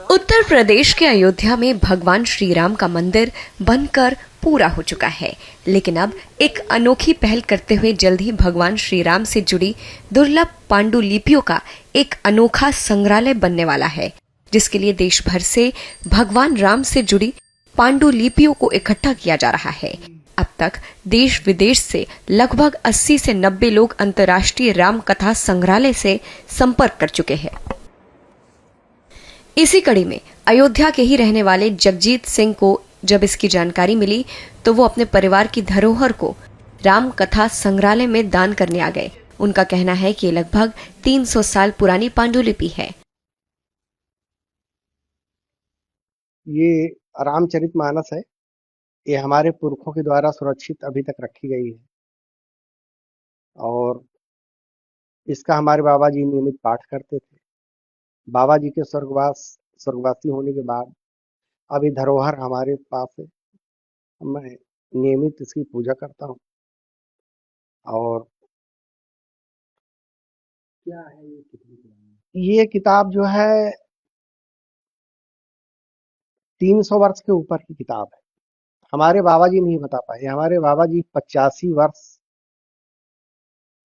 उत्तर प्रदेश के अयोध्या में भगवान श्री राम का मंदिर बनकर पूरा हो चुका है, लेकिन अब एक अनोखी पहल करते हुए जल्द ही भगवान श्री राम से जुड़ी दुर्लभ पांडुलिपियों का एक अनोखा संग्रहालय बनने वाला है, जिसके लिए देश भर से भगवान राम से जुड़ी पांडुलिपियों को इकट्ठा किया जा रहा है। अब तक देश विदेश से लगभग 80 से 90 लोग अंतर्राष्ट्रीय राम कथा संग्रहालय से संपर्क कर चुके हैं। इसी कड़ी में अयोध्या के ही रहने वाले जगजीत सिंह को जब इसकी जानकारी मिली तो वो अपने परिवार की धरोहर को राम कथा संग्रहालय में दान करने आ गए। उनका कहना है कि ये लगभग 300 साल पुरानी पांडुलिपि है। ये रामचरितमानस है। ये हमारे पुरखों के द्वारा सुरक्षित अभी तक रखी गई है और इसका हमारे बाबा जी नियमित पाठ करते थे। बाबा जी के स्वर्गवासी होने के बाद अभी धरोहर हमारे पास है। मैं नियमित इसकी पूजा करता हूँ। और क्या है ये किताब? ये किताब जो है 300 वर्ष के ऊपर की किताब है। हमारे बाबा जी नहीं बता पाए। हमारे बाबा जी 85 वर्ष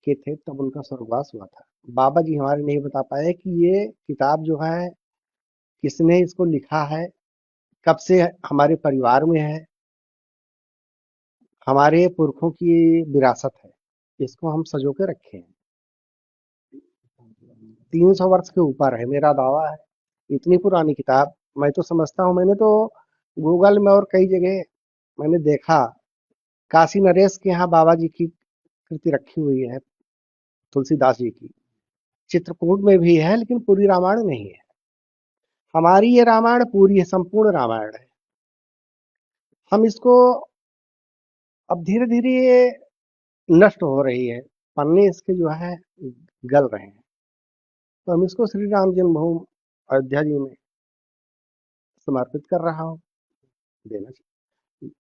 के थे तब उनका स्वर्गवास हुआ था। बाबा जी हमारे नहीं बता पाए कि ये किताब जो है किसने इसको लिखा है, कब से हमारे परिवार में है। हमारे पुरखों की विरासत है, इसको हम सजो के रखे हैं। 300 वर्ष के ऊपर है, मेरा दावा है। इतनी पुरानी किताब मैं तो समझता हूँ, मैंने तो गूगल में और कई जगह मैंने देखा, काशी नरेश के यहाँ बाबा जी की कृति रखी हुई है, तुलसीदास जी की। चित्रकूट में भी है, लेकिन पूरी रामायण नहीं है। हमारी ये रामायण पूरी है, संपूर्ण रामायण है। हम इसको अब धीरे धीरे ये नष्ट हो रही है, पन्ने इसके जो है गल रहे हैं। तो हम इसको श्री राम जन्मभूमि अयोध्या जी में समर्पित कर रहा हूँ। देना चाहिए।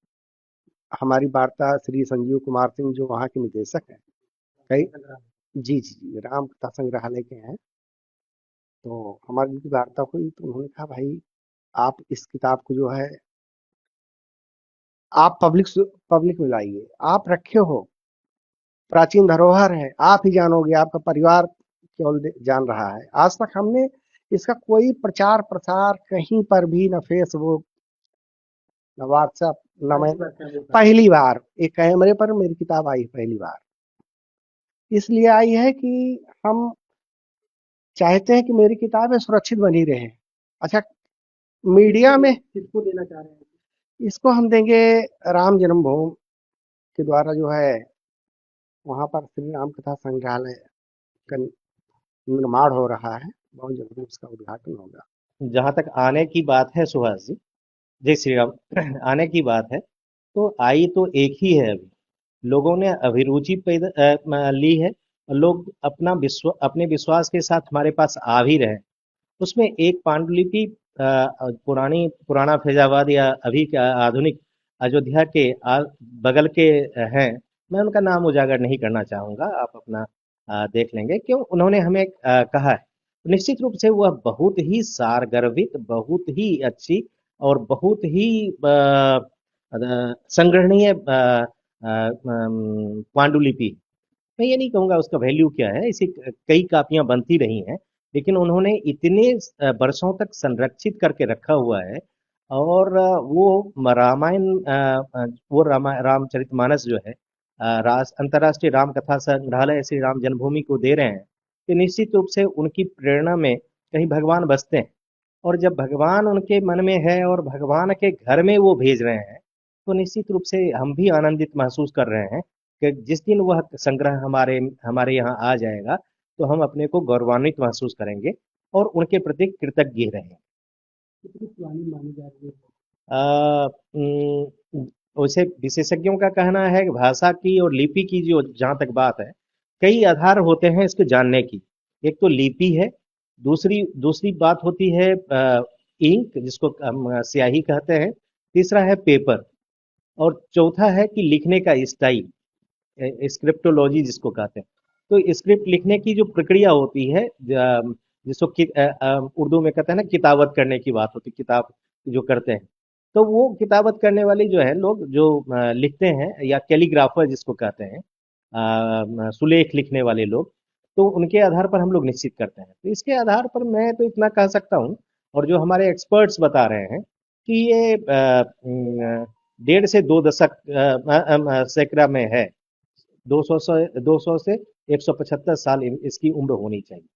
हमारी वार्ता श्री संजीव कुमार सिंह जो वहाँ के निदेशक हैं, कई जी जी जी राम कथा संग्रहालय के हैं। तो हमारी उनकी वार्ता हुई तो उन्होंने कहा, भाई आप इस किताब को जो है आप पब्लिक में लाइए। आप रखे हो, प्राचीन धरोहर है, आप ही जानोगे, आपका परिवार केवल जान रहा है। आज तक हमने इसका कोई प्रचार प्रसार कहीं पर भी, न फेसबुक न व्हाट्सएप न मैं, पहली बार एक कैमरे पर मेरी किताब आई, पहली बार इसलिए आई है कि हम चाहते हैं कि मेरी किताबें सुरक्षित बनी रहे। अच्छा, मीडिया में किसको देना चाह रहे हैं? इसको हम देंगे राम जन्मभूमि के द्वारा जो है वहां पर श्री राम कथा संग्रहालय का निर्माण हो रहा है। बहुत जल्दी उसका उद्घाटन होगा। जहाँ तक आने की बात है सुहास जी, जय श्री राम, आने की बात है तो आई तो एक ही है। अभी लोगों ने अभिरुचि पैदा ली है और लोग अपने विश्वास के साथ हमारे पास आ भी रहे हैं। उसमें एक पांडुलिपि पुराना फैजाबाद या अभी के आधुनिक अयोध्या के बगल के हैं। मैं उनका नाम उजागर नहीं करना चाहूँगा, आप अपना देख लेंगे क्यों उन्होंने हमें कहा है। निश्चित रूप से वह बहुत ही सारगर्भित, बहुत ही अच्छी और बहुत ही संग्रहणीय पांडुलिपि। मैं ये नहीं कहूँगा उसका वैल्यू क्या है, ऐसी कई कापियां बनती रही हैं, लेकिन उन्होंने इतने वर्षों तक संरक्षित करके रखा हुआ है। और वो रामायण वो रामचरितमानस जो है अंतर्राष्ट्रीय राम कथा संग्रहालय श्री राम जन्मभूमि को दे रहे हैं, तो निश्चित रूप से उनकी प्रेरणा में कहीं भगवान बसते हैं। और जब भगवान उनके मन में है और भगवान के घर में वो भेज रहे हैं, तो निश्चित रूप से हम भी आनंदित महसूस कर रहे हैं कि जिस दिन वह संग्रह हमारे हमारे यहाँ आ जाएगा तो हम अपने को गौरवान्वित महसूस करेंगे और उनके प्रति कृतज्ञ रहेंगे। कितनी पुरानी मानी जा रही है? वैसे विशेषज्ञों का कहना है कि भाषा की और लिपि की जो जहाँ तक बात है, कई आधार होते हैं इसको जानने की। एक तो लिपि है, दूसरी दूसरी बात होती है इंक, जिसको हम स्याही कहते हैं, तीसरा है पेपर, और चौथा है कि लिखने का स्टाइल, स्क्रिप्टोलॉजी जिसको कहते हैं। तो स्क्रिप्ट लिखने की जो प्रक्रिया होती है, जिसको उर्दू में कहते हैं ना, किताबत करने की बात होती, किताब जो करते हैं, तो वो किताबत करने वाले जो है लोग, जो लिखते हैं, या कैलीग्राफर जिसको कहते हैं, सुलेख लिखने वाले लोग, तो उनके आधार पर हम लोग निश्चित करते हैं। तो इसके आधार पर मैं तो इतना कह सकता हूँ, और जो हमारे एक्सपर्ट्स बता रहे हैं कि ये 1.5 से 2 दशक सैकड़ा में है। 200 से 175 साल इसकी उम्र होनी चाहिए।